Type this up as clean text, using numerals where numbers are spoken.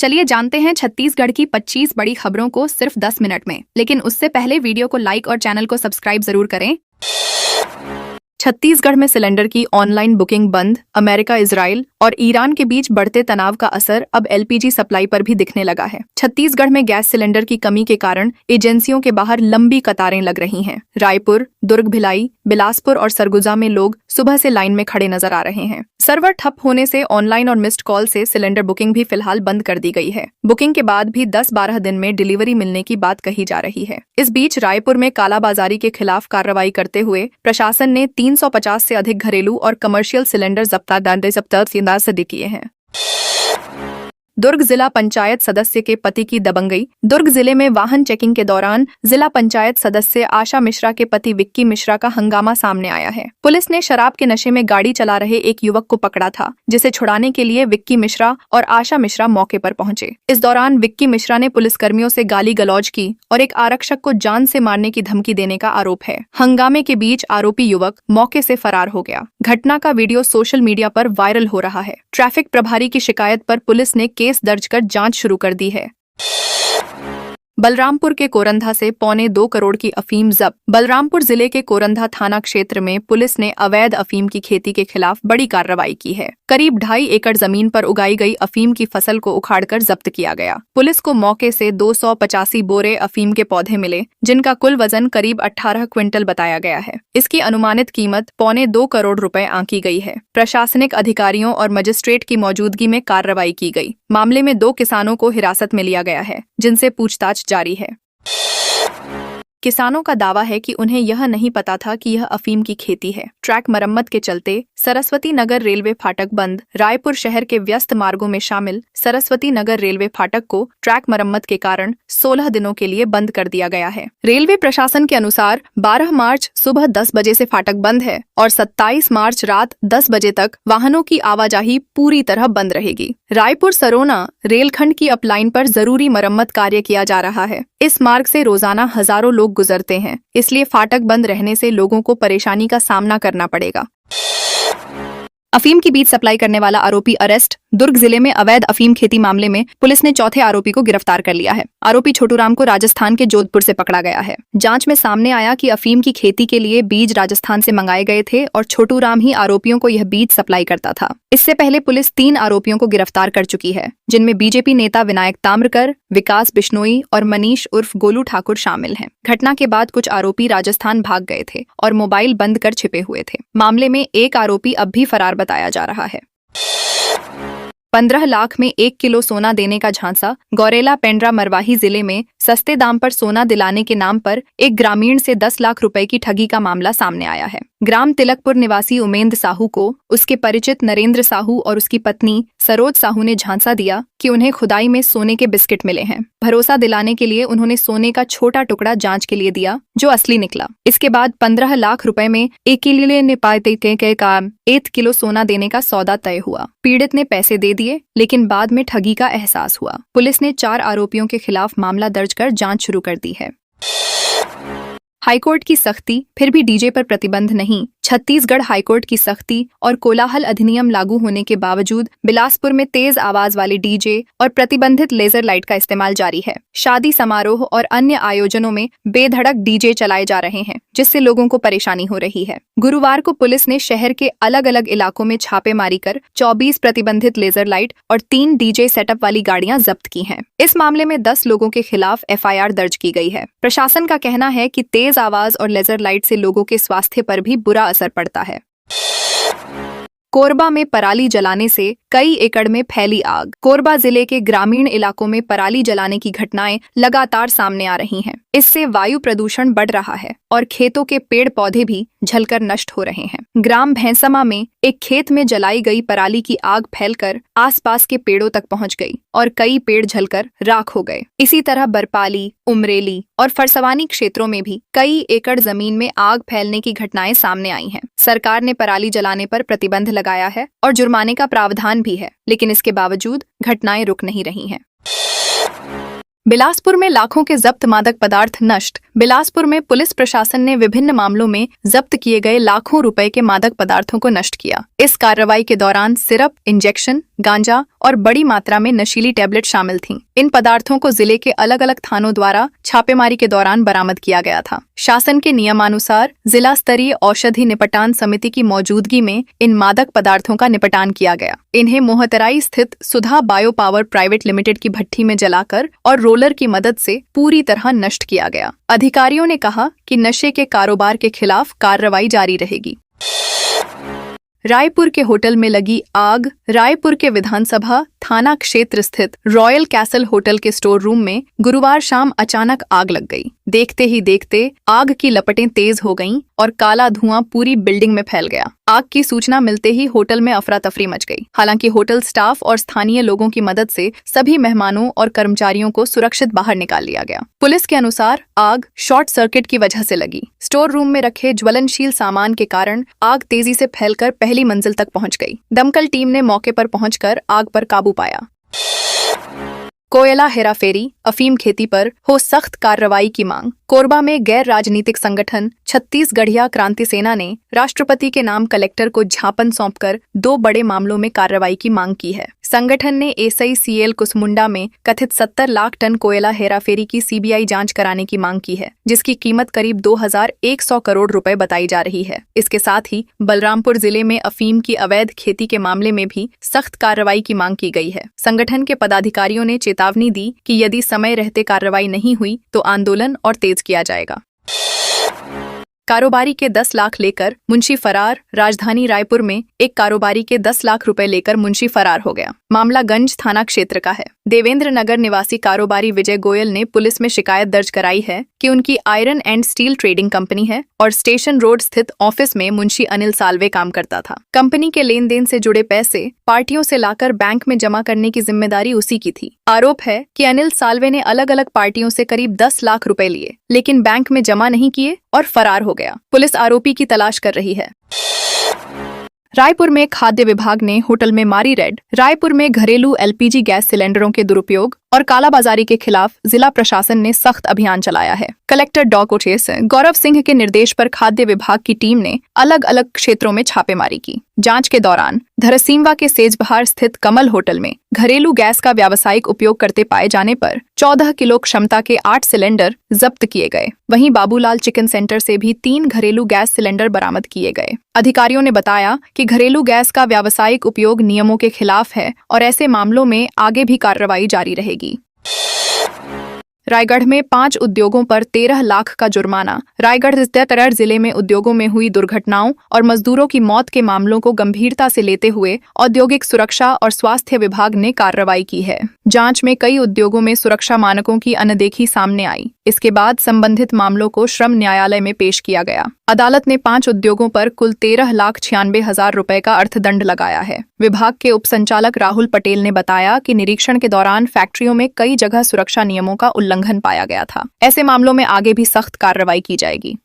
चलिए जानते हैं छत्तीसगढ़ की 25 बड़ी खबरों को सिर्फ 10 मिनट में। लेकिन उससे पहले वीडियो को लाइक और चैनल को सब्सक्राइब जरूर करें। छत्तीसगढ़ में सिलेंडर की ऑनलाइन बुकिंग बंद। अमेरिका, इजराइल और ईरान के बीच बढ़ते तनाव का असर अब एलपीजी सप्लाई पर भी दिखने लगा है। छत्तीसगढ़ में गैस सिलेंडर की कमी के कारण एजेंसियों के बाहर लंबी कतारें लग रही हैं। रायपुर, दुर्ग, भिलाई, बिलासपुर और सरगुजा में लोग सुबह से लाइन में खड़े नजर आ रहे हैं। सर्वर ठप होने से ऑनलाइन और मिस्ड कॉल से सिलेंडर बुकिंग भी फिलहाल बंद कर दी गई है। बुकिंग के बाद भी 10-12 दिन में डिलीवरी मिलने की बात कही जा रही है। इस बीच रायपुर में कालाबाजारी के खिलाफ कार्रवाई करते हुए प्रशासन ने 350 से अधिक घरेलू और कमर्शियल सिलेंडर जब्त किए हैं। दुर्ग जिला पंचायत सदस्य के पति की दबंगई। दुर्ग जिले में वाहन चेकिंग के दौरान जिला पंचायत सदस्य आशा मिश्रा के पति विक्की मिश्रा का हंगामा सामने आया है। पुलिस ने शराब के नशे में गाड़ी चला रहे एक युवक को पकड़ा था, जिसे छुड़ाने के लिए विक्की मिश्रा और आशा मिश्रा मौके पर पहुंचे। इस दौरान विक्की मिश्रा ने पुलिसकर्मियों से गाली गलौज की और एक आरक्षक को जान से मारने की धमकी देने का आरोप है। हंगामे के बीच आरोपी युवक मौके से फरार हो गया। घटना का वीडियो सोशल मीडिया पर वायरल हो रहा है। ट्रैफिक प्रभारी की शिकायत पर पुलिस ने केस दर्ज कर जांच शुरू कर दी है। बलरामपुर के कोरंधा से 1.25 करोड़ की अफीम जब्त। बलरामपुर जिले के कोरंधा थाना क्षेत्र में पुलिस ने अवैध अफीम की खेती के खिलाफ बड़ी कार्रवाई की है। करीब 2.5 एकड़ जमीन पर उगाई गई अफीम की फसल को उखाड़कर जब्त किया गया। पुलिस को मौके से 285 बोरे अफीम के पौधे मिले, जिनका कुल वजन करीब 18 क्विंटल बताया गया है। इसकी अनुमानित कीमत 1.25 करोड़ रुपए आंकी गई है। प्रशासनिक अधिकारियों और मजिस्ट्रेट की मौजूदगी में कार्रवाई की गई। मामले में 2 किसानों को हिरासत में लिया गया है, जिनसे पूछताछ जारी है। किसानों का दावा है कि उन्हें यह नहीं पता था कि यह अफीम की खेती है। ट्रैक मरम्मत के चलते सरस्वती नगर रेलवे फाटक बंद। रायपुर शहर के व्यस्त मार्गों में शामिल सरस्वती नगर रेलवे फाटक को ट्रैक मरम्मत के कारण 16 दिनों के लिए बंद कर दिया गया है। रेलवे प्रशासन के अनुसार 12 मार्च सुबह 10 बजे से फाटक बंद है और 27 मार्च रात 10 बजे तक वाहनों की आवाजाही पूरी तरह बंद रहेगी। रायपुर सरोना रेलखंड की अपलाइन पर जरूरी मरम्मत कार्य किया जा रहा है। इस मार्ग से रोजाना हजारों लोग गुजरते हैं, इसलिए फाटक बंद रहने से लोगों को परेशानी का सामना करना पड़ेगा। अफीम की बीज सप्लाई करने वाला आरोपी अरेस्ट। दुर्ग जिले में अवैध अफीम खेती मामले में पुलिस ने चौथे आरोपी को गिरफ्तार कर लिया है। आरोपी छोटू राम को राजस्थान के जोधपुर से पकड़ा गया है। जांच में सामने आया कि अफीम की खेती के लिए बीज राजस्थान से मंगाए गए थे और छोटू राम ही आरोपियों को यह बीज सप्लाई करता था। इससे पहले पुलिस 3 आरोपियों को गिरफ्तार कर चुकी है, जिनमें बीजेपी नेता विनायक ताम्रकर, विकास बिश्नोई और मनीष उर्फ गोलू ठाकुर शामिल हैं। घटना के बाद कुछ आरोपी राजस्थान भाग गए थे और मोबाइल बंद कर छिपे हुए थे। मामले में एक आरोपी अब भी फरार बताया जा रहा है। 15 लाख में 1 किलो सोना देने का झांसा। गौरेला पेंड्रा मरवाही जिले में सस्ते दाम पर सोना दिलाने के नाम पर एक ग्रामीण से 10 लाख रुपए की ठगी का मामला सामने आया है। ग्राम तिलकपुर निवासी उमेंद्र साहू को उसके परिचित नरेंद्र साहू और उसकी पत्नी सरोज साहू ने झांसा दिया कि उन्हें खुदाई में सोने के बिस्किट मिले हैं। भरोसा दिलाने के लिए उन्होंने सोने का छोटा टुकड़ा जांच के लिए दिया, जो असली निकला। इसके बाद 15 लाख रुपए में 1 किलो सोना देने का सौदा तय हुआ। पीड़ित ने पैसे दे दिए, लेकिन बाद में ठगी का एहसास हुआ। पुलिस ने 4 आरोपियों के खिलाफ मामला दर्ज कर जांच शुरू कर दी है। हाईकोर्ट की सख्ती, फिर भी डीजे पर प्रतिबंध नहीं। छत्तीसगढ़ हाईकोर्ट की सख्ती और कोलाहल अधिनियम लागू होने के बावजूद बिलासपुर में तेज आवाज वाले डीजे और प्रतिबंधित लेजर लाइट का इस्तेमाल जारी है। शादी समारोह और अन्य आयोजनों में बेधड़क डीजे चलाए जा रहे हैं, जिससे लोगों को परेशानी हो रही है। गुरुवार को पुलिस ने शहर के अलग अलग इलाकों में छापेमारी कर 24 प्रतिबंधित लेजर लाइट और 3 डीजे सेटअप वाली गाड़ियां जब्त की हैं। इस मामले में 10 लोगों के खिलाफ एफआईआर दर्ज की गई है। प्रशासन का कहना है कि तेज आवाज और लेजर लाइट से लोगों के स्वास्थ्य पर भी बुरा असर पड़ता है। कोरबा में पराली जलाने से कई एकड़ में फैली आग। कोरबा जिले के ग्रामीण इलाकों में पराली जलाने की घटनाएं लगातार सामने आ रही हैं। इससे वायु प्रदूषण बढ़ रहा है और खेतों के पेड़ पौधे भी जलकर नष्ट हो रहे हैं। ग्राम भैंसमा में एक खेत में जलाई गई पराली की आग फैलकर आसपास के पेड़ों तक पहुंच गई और कई पेड़ जलकर राख हो गए। इसी तरह बरपाली, उमरेली और फरसवानी क्षेत्रों में भी कई एकड़ जमीन में आग फैलने की घटनाएं सामने आई हैं। सरकार ने पराली जलाने पर प्रतिबंध लगाया है और जुर्माने का प्रावधान भी है, लेकिन इसके बावजूद घटनाएं रुक नहीं रही हैं। बिलासपुर में लाखों के जब्त मादक पदार्थ नष्ट। बिलासपुर में पुलिस प्रशासन ने विभिन्न मामलों में जब्त किए गए लाखों रुपए के मादक पदार्थों को नष्ट किया। इस कार्रवाई के दौरान सिरप, इंजेक्शन, गांजा और बड़ी मात्रा में नशीली टैबलेट शामिल थीं। इन पदार्थों को जिले के अलग अलग थानों द्वारा छापेमारी के दौरान बरामद किया गया था। शासन के नियमानुसार जिला स्तरीय औषधि निपटान समिति की मौजूदगी में इन मादक पदार्थों का निपटान किया गया। इन्हें मोहतराई स्थित सुधा बायो पावर प्राइवेट लिमिटेड की भट्ठी में जलाकर और रोलर की मदद से पूरी तरह नष्ट किया गया। अधिकारियों ने कहा कि नशे के कारोबार के खिलाफ कार्रवाई जारी रहेगी। रायपुर के होटल में लगी आग। रायपुर के विधानसभा थाना क्षेत्र स्थित रॉयल कैसल होटल के स्टोर रूम में गुरुवार शाम अचानक आग लग गई। देखते ही देखते आग की लपटें तेज हो गईं और काला धुआं पूरी बिल्डिंग में फैल गया। आग की सूचना मिलते ही होटल में अफरा तफरी मच गई। हालांकि होटल स्टाफ और स्थानीय लोगों की मदद से सभी मेहमानों और कर्मचारियों को सुरक्षित बाहर निकाल लिया गया। पुलिस के अनुसार आग शॉर्ट सर्किट की वजह से लगी। स्टोर रूम में रखे ज्वलनशील सामान के कारण आग तेजी से फैलकर पहली मंजिल तक पहुंच गई। दमकल टीम ने मौके पर पहुंचकर आग पर काबू पाया। कोयला हेराफेरी, अफीम खेती पर हो सख्त कार्रवाई की मांग। कोरबा में गैर राजनीतिक संगठन छत्तीसगढ़िया क्रांति सेना ने राष्ट्रपति के नाम कलेक्टर को ज्ञापन सौंपकर 2 बड़े मामलों में कार्रवाई की मांग की है। संगठन ने SICL कुसमुंडा में कथित 70 लाख टन कोयला हेराफेरी की CBI जांच कराने की मांग की है, जिसकी कीमत करीब 2100 करोड़ रुपए बताई जा रही है। इसके साथ ही बलरामपुर जिले में अफीम की अवैध खेती के मामले में भी सख्त कार्रवाई की मांग की गई है। संगठन के पदाधिकारियों ने चेतावनी दी कि यदि समय रहते कार्रवाई नहीं हुई तो आंदोलन और तेज किया जाएगा। कारोबारी के 10 लाख लेकर मुंशी फरार। राजधानी रायपुर में एक कारोबारी के 10 लाख रुपए लेकर मुंशी फरार हो गया। मामला गंज थाना क्षेत्र का है। देवेंद्र नगर निवासी कारोबारी विजय गोयल ने पुलिस में शिकायत दर्ज कराई है कि उनकी iron and steel trading company है और स्टेशन रोड स्थित ऑफिस में मुंशी अनिल साल्वे काम करता था। कंपनी के लेन देन से जुड़े पैसे पार्टियों से लाकर बैंक में जमा करने की जिम्मेदारी उसी की थी। आरोप है कि अनिल साल्वे ने अलग अलग पार्टियों से करीब 10 लाख रुपए लिए, लेकिन बैंक में जमा नहीं किए और फरार हो गया। पुलिस आरोपी की तलाश कर रही है। रायपुर में खाद्य विभाग ने होटल में मारी रेड। रायपुर में घरेलू LPG गैस सिलेंडरों के दुरुपयोग और कालाबाजारी के खिलाफ जिला प्रशासन ने सख्त अभियान चलाया है। कलेक्टर डॉ. गौरव सिंह के निर्देश पर खाद्य विभाग की टीम ने अलग अलग क्षेत्रों में छापेमारी की। जांच के दौरान धरसींवा के सेजबहार स्थित कमल होटल में घरेलू गैस का व्यावसायिक उपयोग करते पाए जाने पर 14 किलो क्षमता के 8 सिलेंडर जब्त किए गए। वहीं बाबूलाल चिकन सेंटर से भी 3 घरेलू गैस सिलेंडर बरामद किए गए। अधिकारियों ने बताया कि घरेलू गैस का व्यावसायिक उपयोग नियमों के खिलाफ है और ऐसे मामलों में आगे भी कार्रवाई जारी रहेगी। रायगढ़ में 5 उद्योगों पर 13 लाख का जुर्माना। रायगढ़ स्थित जिले में उद्योगों में हुई दुर्घटनाओं और मजदूरों की मौत के मामलों को गंभीरता से लेते हुए औद्योगिक सुरक्षा और स्वास्थ्य विभाग ने कार्रवाई की है। जांच में कई उद्योगों में सुरक्षा मानकों की अनदेखी सामने आई। इसके बाद संबंधित मामलों को श्रम न्यायालय में पेश किया गया। अदालत ने 5 उद्योगों पर कुल 13,96,000 रुपए का अर्थदंड लगाया है। विभाग के उपसंचालक राहुल पटेल ने बताया कि निरीक्षण के दौरान फैक्ट्रियों में कई जगह सुरक्षा नियमों का उल्लंघन पाया गया था। ऐसे मामलों में आगे भी सख्त कार्रवाई की जाएगी।